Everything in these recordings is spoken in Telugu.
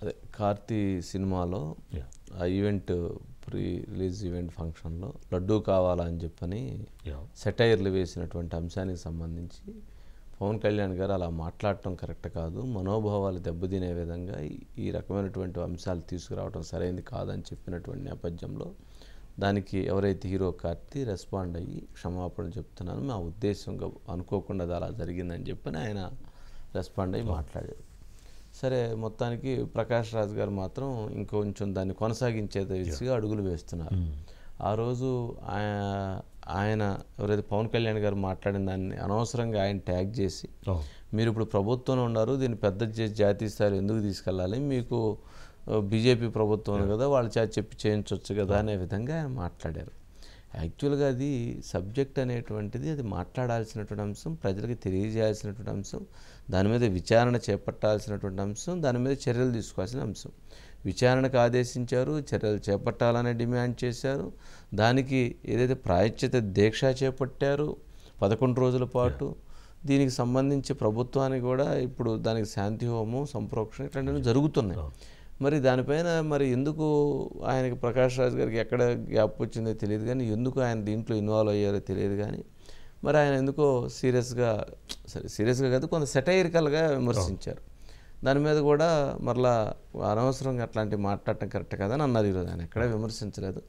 అదే కార్తీ సినిమాలో ఆ ఈవెంట్ ప్రీ రిలీజ్ ఈవెంట్ ఫంక్షన్లో లడ్డూ కావాలని చెప్పని సెటైర్లు వేసినటువంటి అంశానికి సంబంధించి పవన్ కళ్యాణ్ గారు అలా మాట్లాడటం కరెక్ట్ కాదు, మనోభావాలు దెబ్బతినే విధంగా ఈ రకమైనటువంటి అంశాలు తీసుకురావడం సరైనది కాదని చెప్పినటువంటి నేపథ్యంలో దానికి ఎవరైతే హీరో కార్తీ రెస్పాండ్ అయ్యి క్షమాపణ చెప్తున్నాను, మా ఉద్దేశంగా అనుకోకుండా అది అలా జరిగిందని చెప్పని ఆయన రెస్పాండ్ అయ్యి మాట్లాడాడు. సరే, మొత్తానికి ప్రకాష్ రాజ్ గారు మాత్రం ఇంకొంచెం దాన్ని కొనసాగించే దిశగా అడుగులు వేస్తున్నారు. ఆ రోజు ఆయన ఎవరైతే పవన్ కళ్యాణ్ గారు మాట్లాడిన దాన్ని అనవసరంగా ఆయన ట్యాగ్ చేసి, మీరు ఇప్పుడు ప్రభుత్వంలో ఉన్నారు, దీన్ని పెద్ద చేసి జాతీయ స్థాయిలో ఎందుకు తీసుకెళ్ళాలి, మీకు బీజేపీ ప్రభుత్వం కదా, వాళ్ళ చేత చెప్పి చేయించవచ్చు కదా అనే విధంగా ఆయన మాట్లాడారు. యాక్చువల్గా అది సబ్జెక్ట్ అనేటువంటిది అది మాట్లాడాల్సినటువంటి అంశం, ప్రజలకు తెలియజేయాల్సినటువంటి అంశం, దాని మీద విచారణ చేపట్టాల్సినటువంటి అంశం, దాని మీద చర్యలు తీసుకోవాల్సిన అంశం. విచారణకు ఆదేశించారు, చర్యలు చేపట్టాలని డిమాండ్ చేశారు. దానికి ఏదైతే ప్రాయశ్చిత దీక్ష చేపట్టారు 11 రోజుల పాటు, దీనికి సంబంధించి ప్రభుత్వానికి కూడా ఇప్పుడు దానికి శాంతి హోమం, సంప్రోక్షణ ఇట్లాంటివన్నీ జరుగుతున్నాయి. మరి దానిపైన మరి ఎందుకు ఆయనకి ప్రకాష్ రాజ్ గారికి ఎక్కడ గ్యాప్ వచ్చిందో తెలియదు కానీ, ఎందుకు ఆయన దీంట్లో ఇన్వాల్వ్ అయ్యారో తెలియదు కానీ, మరి ఆయన ఎందుకో సీరియస్గా కాదు, కొంత సెటైరికల్గా విమర్శించారు. దాని మీద కూడా మరలా అనవసరంగా అట్లాంటివి మాట్లాడటం కరెక్ట్ కాదని అన్నారు. ఈరోజు ఆయన ఎక్కడా విమర్శించలేదు.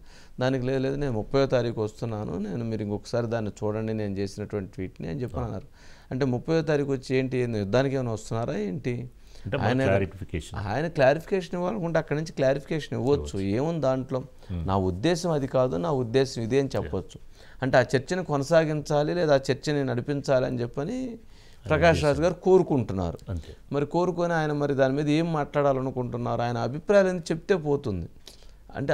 దానికి లేదు నేను 30వ తారీఖు వస్తున్నాను, మీరు ఇంకొకసారి దాన్ని చూడండి నేను చేసినటువంటి ట్వీట్ని అని చెప్పి అన్నారు. అంటే 30వ తారీఖు వచ్చి ఏంటి, యుద్ధానికి ఏమైనా వస్తున్నారా ఏంటి? ఆయన క్లారిఫికేషన్ ఇవ్వాలనుకుంటే అక్కడి నుంచి క్లారిఫికేషన్ ఇవ్వచ్చు, ఏముంది దాంట్లో, నా ఉద్దేశం అది కాదు, నా ఉద్దేశం ఇదే అని చెప్పొచ్చు. అంటే ఆ చర్చని కొనసాగించాలి లేదా ఆ చర్చని నడిపించాలి అని చెప్పని ప్రకాష్ రాజ్ గారు కోరుకుంటున్నారు. మరి కోరుకొని ఆయన మరి దాని మీద ఏం మాట్లాడాలనుకుంటున్నారు, ఆయన అభిప్రాయాలు ఎందుకు చెప్తే పోతుంది. అంటే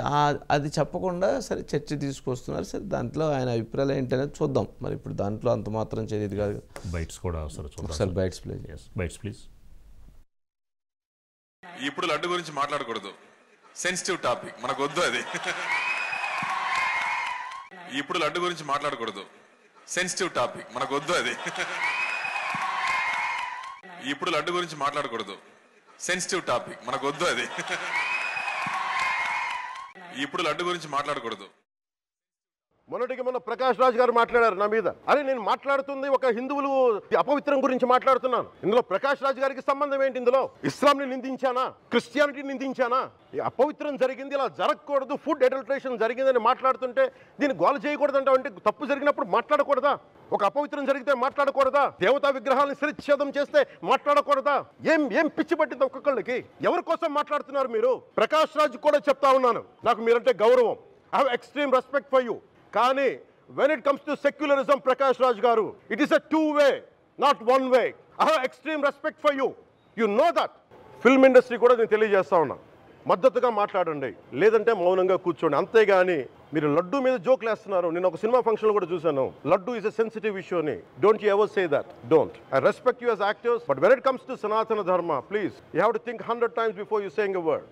అది చెప్పకుండా సరే చర్చ తీసుకొస్తున్నారు. సరే, దాంట్లో ఆయన అభిప్రాయాలు ఏంటనేది చూద్దాం. మరి ఇప్పుడు దాంట్లో అంత మాత్రం చదివేది కాదు. బైట్స్ కూడా ఒకసారి బైట్స్ ప్లీజ్. ఇప్పుడు లడ్డు గురించి మాట్లాడకూడదు, సెన్సిటివ్ టాపిక్, మనకు వద్దు అది. ఇప్పుడు లడ్డు గురించి మాట్లాడకూడదు, సెన్సిటివ్ టాపిక్, మనకు వద్దు అది. ఇప్పుడు లడ్డు గురించి మాట్లాడకూడదు, సెన్సిటివ్ టాపిక్, మనకు వద్దు అది. ఇప్పుడు లడ్డు గురించి మాట్లాడకూడదు. మొన్నటికి మొన్న ప్రకాష్ రాజ్ గారు మాట్లాడారు నా మీద. అరే, నేను మాట్లాడుతుంది ఒక హిందువులు అపవిత్రం గురించి మాట్లాడుతున్నాను. ఇందులో ప్రకాష్ రాజ్ గారికి సంబంధం ఏంటి? ఇందులో ఇస్లాంని నిందించానా, క్రిస్టియానిటీని నిందించానా? ఈ అపవిత్రం జరిగింది, ఇలా జరగకూడదు, ఫుడ్ అడల్టరేషన్ జరిగిందని మాట్లాడుతుంటే దీన్ని గోల చేయకూడదంట. అంటే తప్పు జరిగినప్పుడు మాట్లాడకూడదా? ఒక అపవిత్రం జరిగితే మాట్లాడకూడదా? దేవతా విగ్రహాలను శిరచ్ఛేదం చేస్తే మాట్లాడకూడదా? ఏం పిచ్చి పట్టింది ఒక్కొక్కళ్ళకి? ఎవరి కోసం మాట్లాడుతున్నారు మీరు? ప్రకాష్ రాజ్ కూడా చెప్తా ఉన్నాను, నాకు మీరంటే గౌరవం, I have extreme respect for you. కానీ when it comes to secularism, Prakash Raj garu, it is a two-way, not one way. I have extreme respect for you, you know that. Film industry కూడా నేను తెలియజేస్తా ఉన్నా, మద్దతుగా మాట్లాడండి, లేదంటే మౌనంగా కూర్చోండి. అంతేగాని మీరు లడ్డు మీద జోక్లు వేస్తున్నారు. నేను ఒక సినిమా ఫంక్షన్ కూడా చూశాను, laddu is a sensitive issue అని. Don't you ever say that. Don't. I respect you as actors, but when it comes to Sanatana Dharma, please, you have to think 100 times before you saying a word.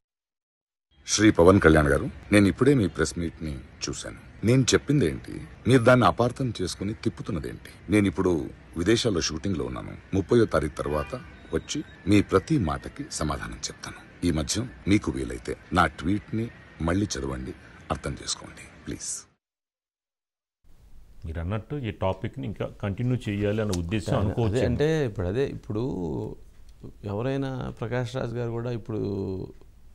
Shri Pawan Kalyan గారు, నేను ఇప్పుడే మీ ప్రెస్ మీట్ ని చూశాను. నేను చెప్పిందేంటి, మీరు దాన్ని అపార్థం చేసుకుని తిప్పుతున్నదేంటి? నేను ఇప్పుడు విదేశాల్లో షూటింగ్ లో ఉన్నాను. 30వ తారీఖు తర్వాత వచ్చి మీ ప్రతి మాటకి సమాధానం చెప్తాను. ఈ మధ్య మీకు వీలైతే నా ట్వీట్ ని మళ్ళీ చదవండి, అర్థం చేసుకోండి ప్లీజ్. మీరు అన్నట్టు ఈ టాపిక్ ని ఇంకా కంటిన్యూ చేయాలి అనే ఉద్దేశం అనుకోవచ్చు. అంటే ఇప్పుడు ఎవరైనా ప్రకాష్ రాజ్ గారు కూడా ఇప్పుడు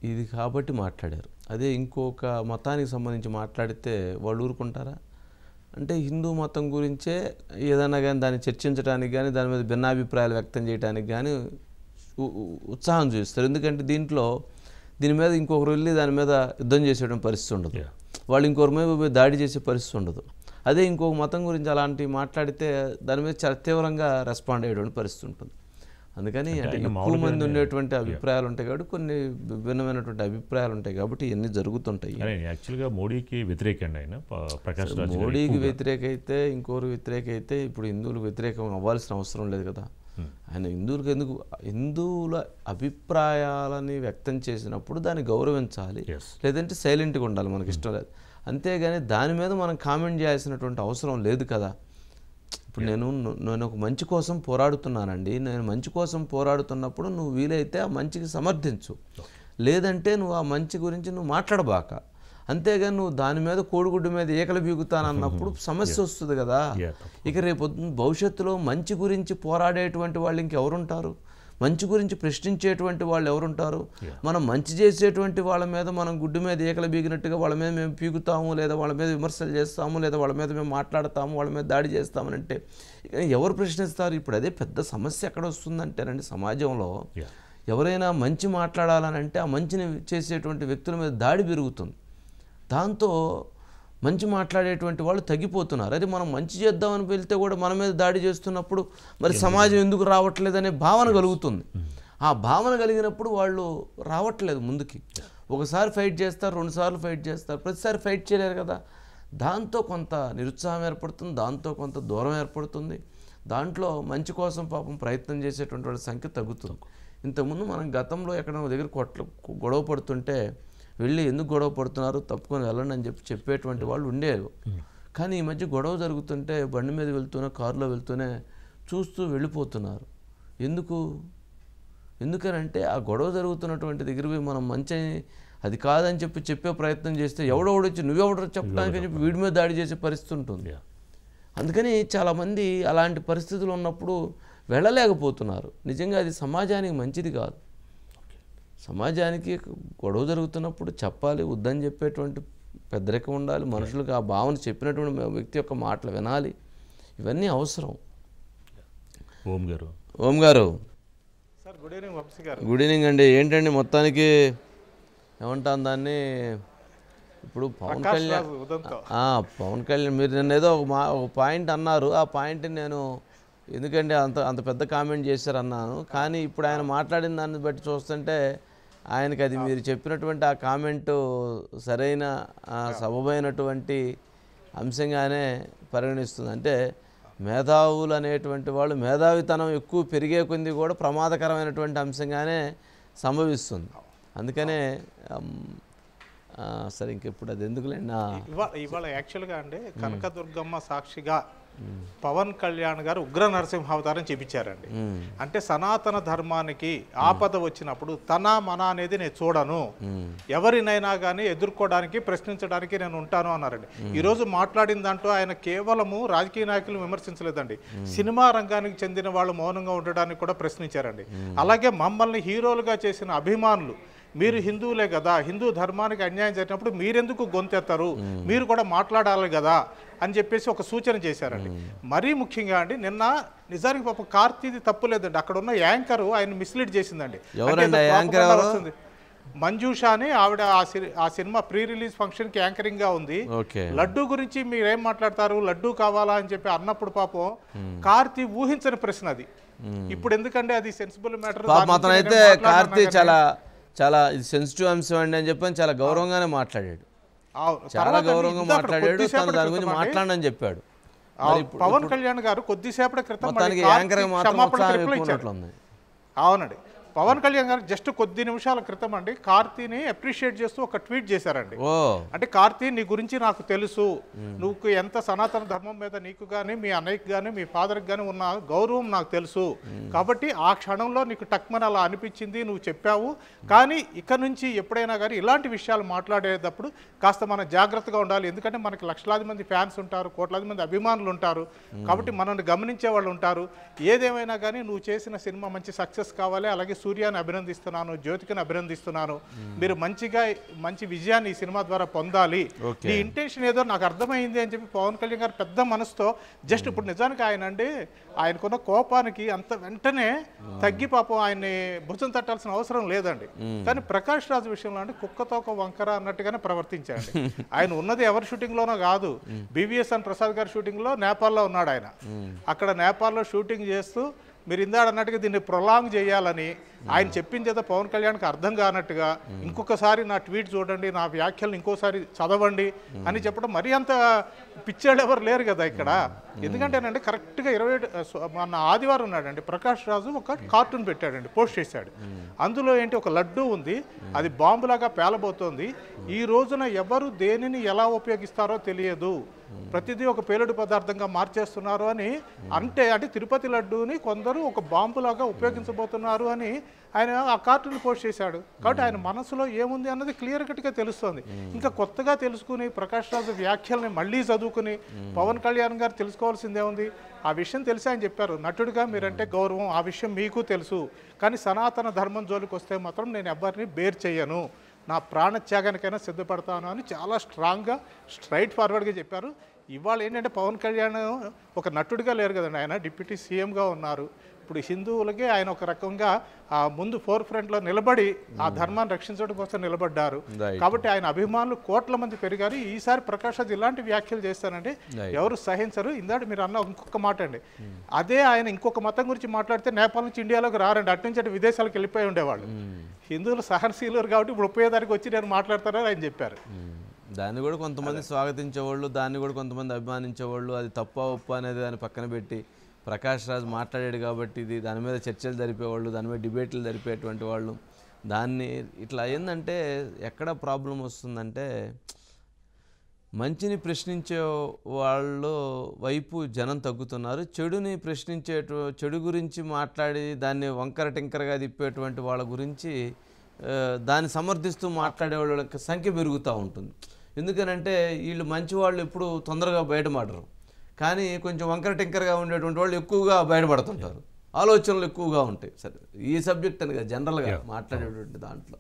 ఇది కాబట్టి మాట్లాడారు. అదే ఇంకొక మతానికి సంబంధించి మాట్లాడితే వాళ్ళు ఊరుకుంటారా? అంటే హిందూ మతం గురించే ఏదైనా కానీ దాన్ని చర్చించడానికి కానీ దాని మీద భిన్నాభిప్రాయాలు వ్యక్తం చేయడానికి కానీ ఉత్సాహం చూపిస్తారు. ఎందుకంటే దీని మీద ఇంకొకరు వెళ్ళి దాని మీద యుద్ధం చేసేయడం పరిస్థితి ఉండదు, వాళ్ళు ఇంకొకరి మీద దాడి చేసే పరిస్థితి ఉండదు. అదే ఇంకొక మతం గురించి అలాంటివి మాట్లాడితే దాని మీద చాలా తీవ్రంగా రెస్పాండ్ అయ్యేటువంటి పరిస్థితి ఉంటుంది. అందుకని అంటే ఎక్కువ మంది ఉండేటువంటి అభిప్రాయాలు ఉంటాయి కాబట్టి కొన్ని భిన్నమైనటువంటి అభిప్రాయాలు ఉంటాయి కాబట్టి ఇవన్నీ జరుగుతుంటాయి. యాక్చువల్గా మోడీకి వ్యతిరేకంగా ఆయన ప్రకాష్ రాజ్ మోడీకి వ్యతిరేకైతే ఇంకోరు వ్యతిరేకైతే ఇప్పుడు హిందువులకు వ్యతిరేకం అవ్వాల్సిన అవసరం లేదు కదా. ఆయన హిందువుల అభిప్రాయాలని వ్యక్తం చేసినప్పుడు దాన్ని గౌరవించాలి, లేదంటే సైలెంట్గా ఉండాలి, మనకి ఇష్టం లేదు. అంతేగాని దాని మీద మనం కామెంట్ చేయాల్సినటువంటి అవసరం లేదు కదా. ఇప్పుడు నేను ఒక మంచి కోసం పోరాడుతున్నానండి, నేను మంచి కోసం పోరాడుతున్నప్పుడు నువ్వు వీలైతే ఆ మంచికి సమర్థించు, లేదంటే నువ్వు ఆ మంచి గురించి నువ్వు మాట్లాడబాక. అంతేగాని నువ్వు దాని మీద కోడిగుడ్డు మీద ఏకలు బీగుతానన్నప్పుడు సమస్య వస్తుంది కదా. ఇక రేపు భవిష్యత్తులో మంచి గురించి పోరాడేటువంటి వాళ్ళు ఇంకెవరుంటారు? మంచి గురించి ప్రశ్నించేటువంటి వాళ్ళు ఎవరుంటారు? మనం మంచి చేసేటువంటి వాళ్ళ మీద మనం గుడ్డు మీద ఏకలు బీగినట్టుగా వాళ్ళ మీద మేము పీగుతాము, లేదా వాళ్ళ మీద విమర్శలు చేస్తాము, లేదా వాళ్ళ మీద మేము మాట్లాడతాము, వాళ్ళ మీద దాడి చేస్తామని అంటే ఎవరు ప్రశ్నిస్తారు? ఇప్పుడు అదే పెద్ద సమస్య ఎక్కడ వస్తుందంటేనండి, సమాజంలో ఎవరైనా మంచి మాట్లాడాలని అంటే ఆ మంచిని చేసేటువంటి వ్యక్తుల మీద దాడి పెరుగుతుంది. దాంతో మంచి మాట్లాడేటువంటి వాళ్ళు తగ్గిపోతున్నారు. అది మనం మంచి చేద్దామని వెళ్తే కూడా మన మీద దాడి చేస్తున్నప్పుడు మరి సమాజం ఎందుకు రావట్లేదనే భావన కలుగుతుంది. ఆ భావన కలిగినప్పుడు వాళ్ళు రావట్లేదు ముందుకి. ఒకసారి ఫైట్ చేస్తారు, 2 సార్లు ఫైట్ చేస్తారు, ప్రతిసారి ఫైట్ చేయలేరు కదా. దాంతో కొంత నిరుత్సాహం ఏర్పడుతుంది, దాంతో కొంత దూరం ఏర్పడుతుంది. దాంట్లో మంచి కోసం పాపం ప్రయత్నం చేసేటువంటి వాళ్ళ సంఖ్య తగ్గుతుంది. ఇంతకుముందు మనం గతంలో ఎక్కడ దగ్గర గొడవ పడుతుంటే వెళ్ళి ఎందుకు గొడవ పడుతున్నారు, తప్పుకొని వెళ్ళండి అని చెప్పేటువంటి వాళ్ళు ఉండేవి. కానీ ఈ మధ్య గొడవ జరుగుతుంటే బండి మీద వెళ్తూనే, కారులో వెళ్తూనే చూస్తూ వెళ్ళిపోతున్నారు. ఎందుకనంటే ఆ గొడవ జరుగుతున్నటువంటి దగ్గర మనం మంచి అది కాదని చెప్పే ప్రయత్నం చేస్తే ఎవడొచ్చి నువ్వెవడో చెప్పడానికని చెప్పి వీడి మీద దాడి చేసే పరిస్థితి ఉంటుంది. అందుకని చాలామంది అలాంటి పరిస్థితులు ఉన్నప్పుడు వెళ్ళలేకపోతున్నారు. నిజంగా అది సమాజానికి మంచిది కాదు. సమాజానికి గొడవ జరుగుతున్నప్పుడు చెప్పాలి, వద్దని చెప్పేటువంటి పెద్దరికం ఉండాలి, మనుషులకు ఆ భావన చెప్పినటువంటి వ్యక్తి యొక్క మాటలు వినాలి, ఇవన్నీ అవసరం. ఓం గారు గుడ్ ఈవినింగ్ అండి. ఏంటండి మొత్తానికి ఏమంటాను దాన్ని, ఇప్పుడు పవన్ కళ్యాణ్ మీరు నిన్న ఏదో ఒక పాయింట్ అన్నారు. ఆ పాయింట్ని నేను ఎందుకంటే అంత పెద్ద కామెంట్ చేశారన్నాను. కానీ ఇప్పుడు ఆయన మాట్లాడిన దాన్ని బట్టి చూస్తుంటే ఆయనకి అది మీరు చెప్పినటువంటి ఆ కామెంటు సరైన సబబైనటువంటి అంశంగానే పరిగణిస్తుంది. అంటే మేధావులు అనేటువంటి వాళ్ళు మేధావితనం ఎక్కువ పెరిగే కొద్ది కూడా ప్రమాదకరమైనటువంటి అంశంగానే సంభవిస్తుంది. అందుకనే సరే ఇంకెప్పుడు అది ఎందుకులేండి. ఇవాళ యాక్చువల్గా అండి కనకదుర్గమ్మ సాక్షిగా పవన్ కళ్యాణ్ గారు ఉగ్ర నరసింహావతారం చూపించారండి. అంటే సనాతన ధర్మానికి ఆపద వచ్చినప్పుడు తన మన అనేది నేను చూడను, ఎవరినైనా కానీ ఎదుర్కోవడానికి ప్రశ్నించడానికి నేను ఉంటాను అన్నారండి. ఈరోజు మాట్లాడిన దాంట్లో ఆయన కేవలము రాజకీయ నాయకులు విమర్శించలేదండి, సినిమా రంగానికి చెందిన వాళ్ళు మౌనంగా ఉండడానికి కూడా ప్రశ్నించారండి. అలాగే మమ్మల్ని హీరోలుగా చేసిన అభిమానులు, మీరు హిందువులే కదా, హిందూ ధర్మానికి అన్యాయం జరిగినప్పుడు మీరెందుకు గొంతెత్తారు, మీరు కూడా మాట్లాడాలి కదా అని చెప్పేసి ఒక సూచన చేశారండి. మరీ ముఖ్యంగా అండి నిన్న నిజానికి పాప కార్తీది తప్పు లేదండి, అక్కడ ఉన్న యాంకర్ ఆయన మిస్లీడ్ చేసిందండి. వస్తుంది మంజూషా అని ఆవిడ ఆ సినిమా ప్రీ రిలీజ్ ఫంక్షన్ కి యాంకరింగ్ గా ఉంది. లడ్డూ గురించి మీరేం మాట్లాడతారు, లడ్డూ కావాలా అని చెప్పి అన్నప్పుడు పాపం కార్తీ ఊహించని ప్రశ్న అది. ఇప్పుడు ఎందుకంటే అది సెన్సిబుల్ మ్యాటర్. అయితే కార్తీ చాలా ఇది సెన్సిటివ్ అంశం అండి అని చెప్పని చాలా గౌరవంగానే మాట్లాడాడు, చాలా గౌరవంగా మాట్లాడాడు, తను దాని గురించి మాట్లాడని చెప్పాడు. పవన్ కళ్యాణ్ గారు కొద్దిసేపటి క్రితం అవునండి, పవన్ కళ్యాణ్ గారు జస్ట్ కొద్ది నిమిషాల క్రితం అండి కార్తీని అప్రిషియేట్ చేస్తూ ఒక ట్వీట్ చేశారండి. అంటే కార్తీ నీ గురించి నాకు తెలుసు, నువ్వు ఎంత సనాతన ధర్మం మీద నీకు కానీ మీ అన్నయ్యకి కానీ మీ ఫాదర్కి కానీ ఉన్న గౌరవం నాకు తెలుసు, కాబట్టి ఆ క్షణంలో నీకు టక్మని అలా అనిపించింది, నువ్వు చెప్పావు. కానీ ఇక నుంచి ఎప్పుడైనా కానీ ఇలాంటి విషయాలు మాట్లాడేటప్పుడు కాస్త మనం జాగ్రత్తగా ఉండాలి, ఎందుకంటే మనకి లక్షలాది మంది ఫ్యాన్స్ ఉంటారు, కోట్లాది మంది అభిమానులు ఉంటారు, కాబట్టి మనల్ని గమనించే వాళ్ళు ఉంటారు. ఏదేమైనా కానీ నువ్వు చేసిన సినిమా మంచి సక్సెస్ కావాలి, అలాగే సూర్యాన్ని అభినందిస్తున్నాను, జ్యోతికని అభినందిస్తున్నాను, మీరు మంచి విజయాన్ని ఈ సినిమా ద్వారా పొందాలి, నీ ఇంటెన్షన్ ఏదో నాకు అర్థమైంది అని చెప్పి పవన్ కళ్యాణ్ గారు పెద్ద మనసుతో జస్ట్ ఇప్పుడు నిజానికి ఆయనకున్న కోపానికి అంత వెంటనే తగ్గి పాపం ఆయన్ని భుజం తట్టాల్సిన అవసరం లేదండి. కానీ ప్రకాష్ రాజ్ విషయంలో అంటే కుక్కతో ఒక వంకర అన్నట్టుగానే ప్రవర్తించాడు. ఆయన ఉన్నది ఎవరి షూటింగ్ లోనో కాదు, BVSN ప్రసాద్ గారి షూటింగ్ లో నేపాల్లో ఉన్నాడు ఆయన. అక్కడ నేపాల్లో షూటింగ్ చేస్తూ మీరు ఇందాడ అన్నట్టుగా దీన్ని ప్రొలాంగ్ చేయాలని ఆయన చెప్పింది ఏదో పవన్ కళ్యాణ్కి అర్థం కానట్టుగా ఇంకొకసారి నా ట్వీట్ చూడండి, నా వ్యాఖ్యలను ఇంకోసారి చదవండి అని చెప్పడం మరీ అంత పిచ్చాడు ఎవరు లేరు కదా ఇక్కడ. ఎందుకంటేనండి కరెక్ట్గా మన ఆదివారం ఉన్నాడండి ప్రకాష్ రాజు ఒక కార్టూన్ పెట్టాడండి, పోస్ట్ చేశాడు. అందులో ఏంటి ఒక లడ్డూ ఉంది, అది బాంబులాగా పేలబోతోంది, ఈ రోజున ఎవరు దేనిని ఎలా ఉపయోగిస్తారో తెలియదు, ప్రతిదీ ఒక పేలుడు పదార్థంగా మార్చేస్తున్నారు అని అంటే తిరుపతి లడ్డూని కొందరు ఒక బాంబులాగా ఉపయోగించబోతున్నారు అని ఆయన ఆ కార్టూన్ పోస్ట్ చేశాడు. కాబట్టి ఆయన మనసులో ఏముంది అన్నది క్లియర్ కట్గా తెలుస్తుంది. ఇంకా కొత్తగా తెలుసుకుని ప్రకాష్ రాజు వ్యాఖ్యల్ని మళ్ళీ చదువుకుని పవన్ కళ్యాణ్ గారు తెలుసుకోవాల్సిందే ఉంది. ఆ విషయం తెలిసి ఆయన చెప్పారు, నటుడిగా మీరంటే గౌరవం, ఆ విషయం మీకు తెలుసు, కానీ సనాతన ధర్మం జోలికి వస్తే మాత్రం నేను ఎవరిని బేర్ చేయను, నా ప్రాణత్యాగానికైనా సిద్ధపడతాను అని చాలా స్ట్రాంగ్గా స్ట్రైట్ ఫార్వర్డ్గా చెప్పారు. ఇవాళ ఏంటంటే పవన్ కళ్యాణ్ ఒక నటుడిగా లేరు కదండి, ఆయన డిప్యూటీ సీఎంగా ఉన్నారు. ఇప్పుడు హిందువులకి ఆయన ఒక రకంగా ముందు ఫోర్ ఫ్రంట్లో నిలబడి ఆ ధర్మాన్ని రక్షించడం కోసం నిలబడ్డారు. కాబట్టి ఆయన అభిమానులు కోట్ల మంది పెరిగారు. ఈసారి ప్రకాష్ రాజ్ ఇలాంటి వ్యాఖ్యలు చేస్తానంటే ఎవరు సహించరు. ఇందాక మీరు అన్న ఇంకొక మాట అండి, అదే ఆయన ఇంకొక మతం గురించి మాట్లాడితే నేపాల్ నుంచి ఇండియాలోకి రారండి, అటు నుంచి అటు విదేశాలకు వెళ్ళిపోయి ఉండేవాళ్ళు. హిందువులు సహనశీలురు కాబట్టి ఇప్పుడు ఉపయోగానికి వచ్చి నేను మాట్లాడతారని ఆయన చెప్పారు. దాన్ని కూడా కొంతమంది స్వాగతించేవాళ్ళు, దాన్ని కూడా కొంతమంది అభిమానించేవాళ్ళు. అది తప్ప ఒప్ప అనేది దాన్ని పక్కన పెట్టి ప్రకాష్ రాజ్ మాట్లాడాడు కాబట్టి ఇది దాని మీద చర్చలు జరిపేవాళ్ళు, దాని మీద డిబేట్లు జరిపేటువంటి వాళ్ళు. దాన్ని ఇట్లా ఏంటంటే ఎక్కడ ప్రాబ్లం వస్తుందంటే మంచిని ప్రశ్నించే వాళ్ళు వైపు జనం తగ్గుతున్నారు. చెడుని చెడు గురించి మాట్లాడి దాన్ని వంకర టింకరగా తిప్పేటువంటి వాళ్ళ గురించి దాన్ని సమర్థిస్తూ మాట్లాడే వాళ్ళ సంఖ్య పెరుగుతూ ఉంటుంది. ఎందుకనంటే వీళ్ళు మంచి వాళ్ళు ఎప్పుడు తొందరగా బయటపడరు, కానీ కొంచెం వంకర టింకరగా ఉండేటువంటి వాళ్ళు ఎక్కువగా బయటపడుతుంటారు, ఆలోచనలు ఎక్కువగా ఉంటాయి. సరే, ఈ సబ్జెక్ట్ అని జనరల్గా మాట్లాడేటువంటి దాంట్లో